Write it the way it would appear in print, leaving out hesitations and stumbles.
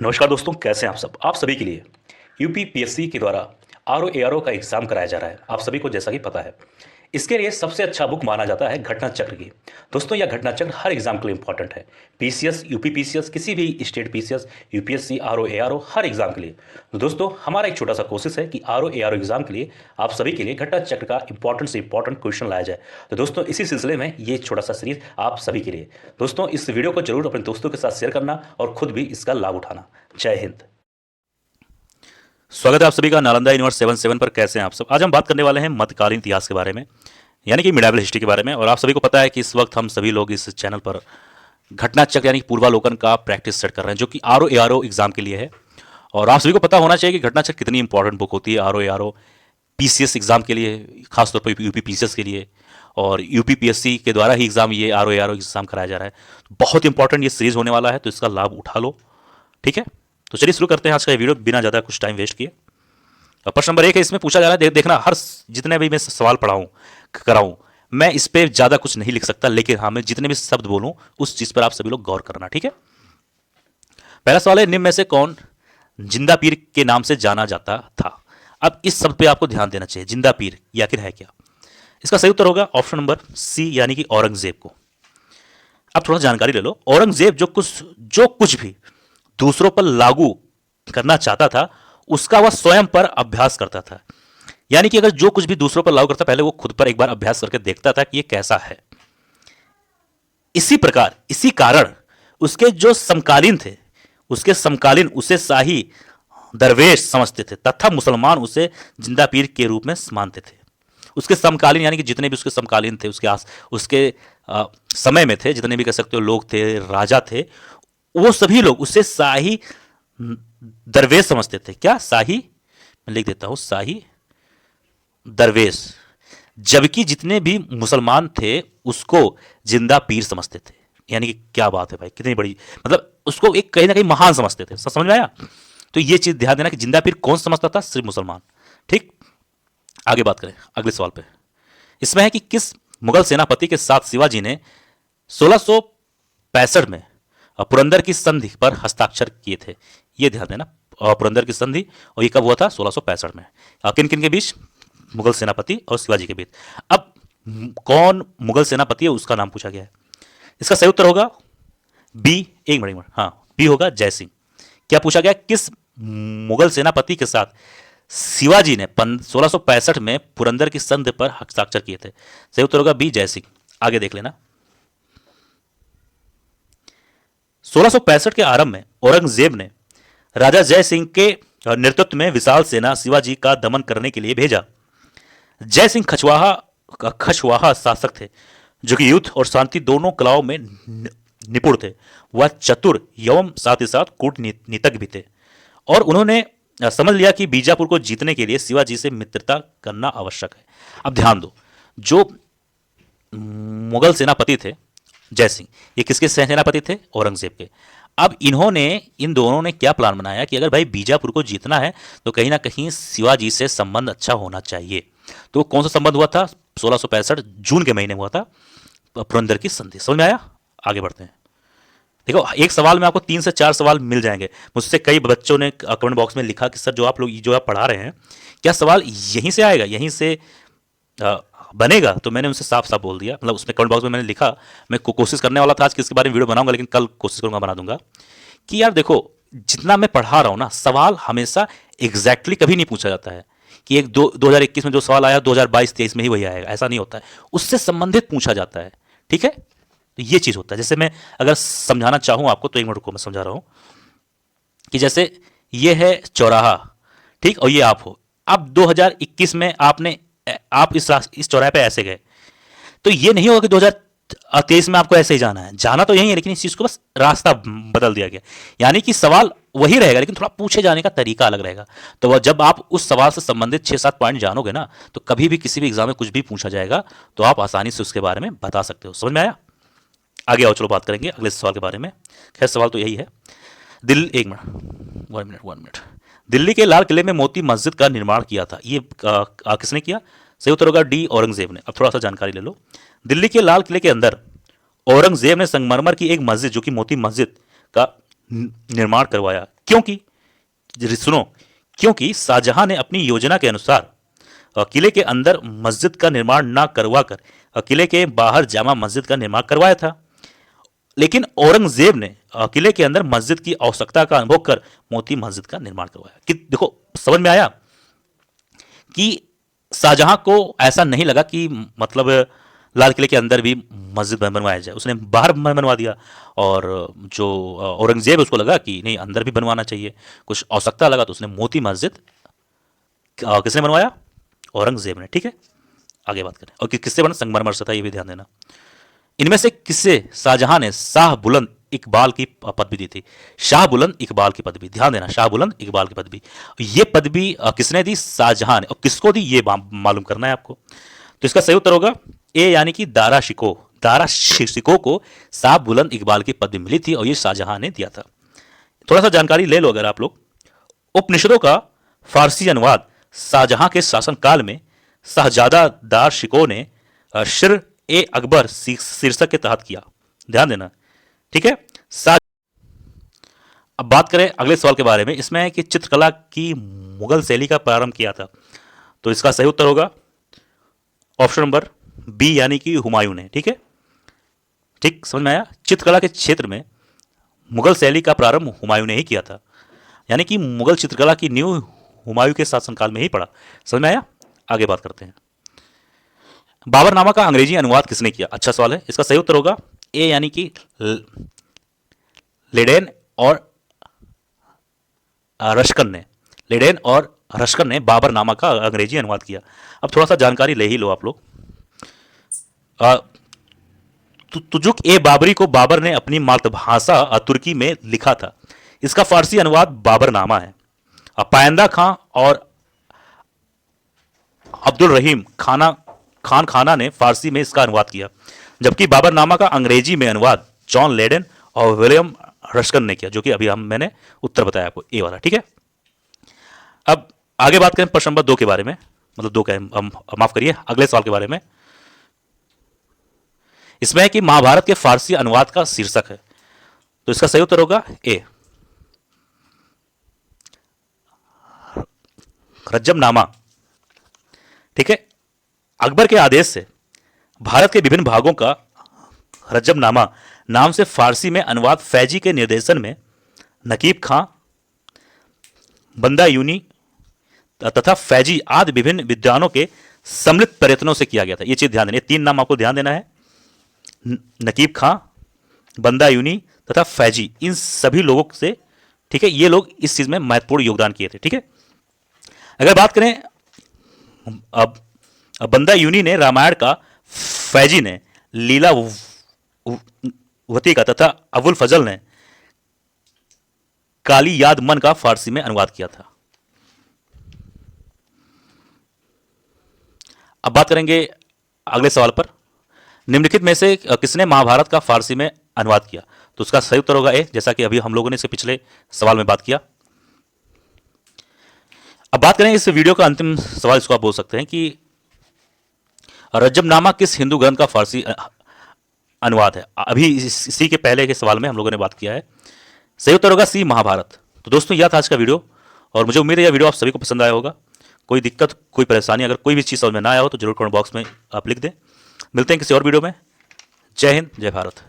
नमस्कार दोस्तों, कैसे हैं आप सब। आप सभी के लिए यूपीपीएससी के द्वारा आरओ एआरओ का एग्जाम कराया जा रहा है। आप सभी को जैसा कि पता है, इसके लिए सबसे अच्छा बुक माना जाता है घटना चक्र की। दोस्तों, यह घटना चक्र हर एग्जाम के लिए इंपॉर्टेंट है। पीसीएस, यूपीपीसीएस, किसी भी state PCS, UPSC, RO ARO, हर एग्जाम के लिए। तो दोस्तों, हमारा एक छोटा सा कोशिश है कि आरओ एआरओ एग्जाम के लिए आप सभी के लिए घटना चक्र का इंपॉर्टेंट से इंपॉर्टेंट क्वेश्चन लाया जाए। तो दोस्तों, इसी सिलसिले में ये छोटा सा सीरीज आप सभी के लिए। दोस्तों, इस वीडियो को जरूर अपने दोस्तों के साथ शेयर करना और खुद भी इसका लाभ उठाना। जय हिंद। स्वागत है आप सभी का नालंदा यूनिवर्स 77 पर। कैसे हैं आप सब। आज हम बात करने वाले हैं मध्यकालीन इतिहास के बारे में, यानी कि मिडावल हिस्ट्री के बारे में। और आप सभी को पता है कि इस वक्त हम सभी लोग इस चैनल पर घटना चक्र यानी पूर्वालोकन का प्रैक्टिस सेट कर रहे हैं, जो कि आरओ एआरओ एग्जाम के लिए है। और आप सभी को पता होना चाहिए कि घटना चक्र कितनी इंपॉर्टेंट बुक होती है आरओ एआरओ पीसीएस एग्जाम के लिए, खासतौर पर यूपी पीसीएस के लिए। और यूपी पीएससी के द्वारा ही एग्जाम, ये आरओ एआरओ एग्जाम कराया जा रहा है। बहुत इंपॉर्टेंट ये सीरीज होने वाला है, तो इसका लाभ उठा लो। ठीक है, तो चलिए शुरू करते हैं आज का वीडियो बिना ज़्यादा कुछ टाइम वेस्ट किए। प्रश्न नंबर 1 है, इसमें पूछा जा रहा है, देखना हर जितने भी मैं सवाल पढ़ाऊं कराऊं, मैं इस पे ज़्यादा कुछ नहीं लिख सकता, लेकिन हाँ, मैं जितने भी शब्द बोलूं उस चीज़ पर आप सभी लोग गौर करना। ठीक है, पहला सवाल है, निम्न में से कौन जिंदा पीर के नाम से जाना जाता था। अब इस शब्द पे आपको ध्यान देना चाहिए। जिंदा पीर ये आखिर है क्या। इसका सही उत्तर होगा ऑप्शन नंबर सी, यानी कि औरंगजेब को। अब थोड़ा जानकारी ले लो। औरंगजेब जो कुछ भी दूसरों पर लागू करना चाहता था, उसका वह स्वयं पर अभ्यास करता था। यानी कि अगर जो कुछ भी दूसरों पर लागू करता, पहले वो खुद पर एक बार अभ्यास करके देखता था कि ये कैसा है। इसी कारण उसके जो समकालीन थे, उसके समकालीन उसे शाही दरवेश समझते थे, तथा मुसलमान उसे जिंदा पीर के रूप में मानते थे। उसके समकालीन यानी कि जितने भी उसके समकालीन थे, उसके समय में थे, जितने भी कह सकते हो लोग थे, राजा थे, वो सभी लोग उसे शाही दरवेश समझते थे। क्या शाही, मैं लिख देता हूं, शाही दरवेश। जबकि जितने भी मुसलमान थे उसको जिंदा पीर समझते थे। यानी कि क्या बात है भाई, कितनी बड़ी, मतलब उसको एक कहीं ना कहीं महान समझते थे। समझ में आया। तो ये चीज ध्यान देना कि जिंदा पीर कौन समझता था, सिर्फ मुसलमान। ठीक, आगे बात करें अगले सवाल पे। इसमें है कि किस मुगल सेनापति के साथ शिवाजी ने 1665 में पुरंदर की संधि पर हस्ताक्षर किए थे। ये ध्यान देना, पुरंदर की संधि, और ये कब हुआ था, 1665 में। किन किन के बीच, मुगल सेनापति और शिवाजी के बीच। अब कौन मुगल सेनापति है उसका नाम पूछा गया है। इसका सही उत्तर होगा बी, एक मिनट, हाँ बी होगा, जय सिंह। क्या पूछा गया, किस मुगल सेनापति के साथ शिवाजी ने 1665 में पुरंदर की संधि पर हस्ताक्षर किए थे। सही उत्तर होगा बी, जय सिंह। आगे देख लेना। 1665 के आरंभ में औरंगजेब ने राजा जय सिंह के नेतृत्व में विशाल सेना शिवाजी का दमन करने के लिए भेजा। जय सिंह खचवाहा शासक थे, जो कि युद्ध और शांति दोनों कलाओं में निपुण थे। वह चतुर एवं साथ ही साथ कूटनीतिज्ञ भी थे, और उन्होंने समझ लिया कि बीजापुर को जीतने के लिए शिवाजी से मित्रता करना आवश्यक है। अब ध्यान दो, जो मुगल सेनापति थे जय सिंह, ये किसके सेनापति थे, औरंगजेब के। अब इन दोनों ने क्या प्लान बनाया कि अगर भाई बीजापुर को जीतना है तो कहीं ना कहीं शिवाजी से संबंध अच्छा होना चाहिए। तो कौन सा संबंध हुआ था, 1665 जून के महीने हुआ था पुरंदर की संधि। समझ में आया। आगे बढ़ते हैं। देखो, एक सवाल में आपको 3 से 4 सवाल मिल जाएंगे। मुझसे कई बच्चों ने कमेंट बॉक्स में लिखा कि सर जो आप पढ़ा रहे हैं, क्या सवाल यहीं से आएगा, यहीं से बनेगा। तो मैंने उनसे साफ साफ बोल दिया, मतलब उसमें कमेंट बॉक्स में मैंने लिखा, मैं कोशिश करने वाला था आज कि इसके बारे में वीडियो बनाऊंगा, लेकिन कल कोशिश करूंगा, बना दूंगा। कि यार देखो, जितना मैं पढ़ा रहा हूं ना, सवाल हमेशा एग्जैक्टली कभी नहीं पूछा जाता है कि 2021 में जो सवाल आया 2022-23 में ही वही आएगा, ऐसा नहीं होता है। उससे संबंधित पूछा जाता है। ठीक है, तो ये चीज होता है। जैसे मैं अगर समझाना चाहूं आपको, तो एक मिनट को मैं समझा रहा हूं कि जैसे ये है चौराहा, ठीक, और ये आप हो। अब 2021 में आप इस चौराहे पे ऐसे गए, तो ये नहीं होगा कि 2023 में आपको ऐसे ही जाना है। जाना तो यही है, लेकिन इस चीज को बस रास्ता बदल दिया गया। यानी कि सवाल वही रहेगा, लेकिन थोड़ा पूछे जाने का तरीका अलग रहेगा। तो जब आप उस सवाल से संबंधित 6-7 पॉइंट जानोगे ना, तो कभी भी किसी भी एग्जाम में कुछ भी पूछा जाएगा तो आप आसानी से उसके बारे में बता सकते हो। समझ में आया। आगे आओ, चलो बात करेंगे अगले सवाल के बारे में। खैर, सवाल तो यही है। One minute. दिल्ली के लाल किले में मोती मस्जिद का निर्माण किया था। ये किसने किया। सही उत्तर होगा डी, औरंगजेब ने। अब थोड़ा सा जानकारी ले लो। दिल्ली के लाल किले के अंदर औरंगजेब ने संगमरमर की एक मस्जिद, जो कि मोती मस्जिद का निर्माण करवाया। क्योंकि सुनो, क्योंकि शाहजहां ने अपनी योजना के अनुसार किले के अंदर मस्जिद का निर्माण न करवाकर किले के बाहर जामा मस्जिद का निर्माण करवाया था। लेकिन औरंगजेब ने किले के अंदर मस्जिद की आवश्यकता का अनुभव कर मोती मस्जिद का निर्माण करवाया। कि देखो, समझ में आया कि शाहजहां को ऐसा नहीं लगा कि मतलब लाल किले के अंदर भी मस्जिद बनवाया जाए, उसने बाहर बनवा दिया। और जो औरंगजेब उसको लगा कि नहीं, अंदर भी बनवाना चाहिए, कुछ आवश्यकता लगा तो उसने मोती मस्जिद किसने बनवाया? औरंगजेब ने। ठीक है, आगे बात करें। और किससे बना? संगमरमर से था, ये भी ध्यान देना। इनमें से किससे शाहजहां ने शाह बुलंद इकबाल की पदवी दी थी? शाह बुलंद इकबाल की पदवी, ध्यान देना, शाह बुलंद इकबाल की पदवी। ये पदवी किसने दी? शाहजहां ने। और किसको दी ये मालूम करना है आपको। तो इसका सही उत्तर होगा ए, यानी कि दारा शिको। दारा शिको को शाह बुलंद इकबाल की पदवी मिली थी और ये शाहजहां ने दिया था। थोड़ा सा जानकारी ले लो अगर आप लोग। उपनिषदों का फारसी अनुवाद शाहजहां के शासनकाल में शाहजादा दार शिको ने शिर ए अकबर शीर्षक के तहत किया। ध्यान देना, ठीक है। अब बात करें अगले सवाल के बारे में। इसमें है कि चित्रकला की मुगल शैली का प्रारंभ किया था। तो इसका सही उत्तर होगा ऑप्शन नंबर बी, यानी कि हुमायूं ने। ठीक है, ठीक समझ में आया। चित्रकला के क्षेत्र में मुगल शैली का प्रारंभ हुमायूं ने ही किया था, यानी कि मुगल चित्रकला की नींव हुमायूं के शासनकाल में ही पड़ा। समझ में आया। आगे बात करते हैं। बाबरनामा का अंग्रेजी अनुवाद किसने किया? अच्छा सवाल है। इसका सही उत्तर होगा ए, यानी कि लेडेन और रशकन ने। लेडेन और रशकन ने बाबरनामा का अंग्रेजी अनुवाद किया। अब थोड़ा सा जानकारी ले ही लो आप लोग। तुजुक ए बाबरी को बाबर ने अपनी मातृभाषा तुर्की में लिखा था। इसका फारसी अनुवाद बाबरनामा है। पायंदा खां और अब्दुल रहीम खाना ने फारसी में इसका अनुवाद किया, जबकि बाबरनामा का अंग्रेजी में अनुवाद जॉन लेडन और विलियम रशकन ने किया, जो कि अभी मैंने उत्तर बताया आपको, ए वाला। ठीक है, अब आगे बात करें प्रश्न नंबर 2 के बारे में, मतलब 2 का माफ करिए, अगले सवाल के बारे में। इसमें है कि महाभारत के फारसी अनुवाद का शीर्षक है। तो इसका सही उत्तर होगा ए, रज्जमनामा। ठीक है, अकबर के आदेश से भारत के विभिन्न भागों का रज्जमनामा नाम से फारसी में अनुवाद फैजी के निर्देशन में नकीब खां, बंदा यूनी तथा फैजी आदि विभिन्न विद्वानों के सम्मिलित प्रयत्नों से किया गया था। ये चीज ध्यान देना, 3 नाम आपको ध्यान देना है। नकीब खां, बंदा यूनी तथा फैजी, इन सभी लोगों से, ठीक है, ये लोग इस चीज में महत्वपूर्ण योगदान किए थे। ठीक है, अगर बात करें अब बंदा यूनी ने रामायण का, फैजी ने लीलावती का तथा अबुल फजल ने काली याद मन का फारसी में अनुवाद किया था। अब बात करेंगे अगले सवाल पर। निम्नलिखित में से किसने महाभारत का फारसी में अनुवाद किया? तो उसका सही उत्तर होगा ए, जैसा कि अभी हम लोगों ने इसके पिछले सवाल में बात किया। अब बात करें इस वीडियो का अंतिम सवाल, इसको आप बोल सकते हैं कि रज्जमनामा किस हिंदू ग्रंथ का फारसी अनुवाद है? अभी इसी के पहले के सवाल में हम लोगों ने बात किया है। सही उत्तर होगा सी, महाभारत। तो दोस्तों, यह था आज का वीडियो और मुझे उम्मीद है यह वीडियो आप सभी को पसंद आया होगा। कोई दिक्कत, कोई परेशानी, अगर कोई भी चीज़ समझ में ना आया हो तो जरूर कमेंट बॉक्स में आप लिख दें। मिलते हैं किसी और वीडियो में। जय हिंद, जय भारत।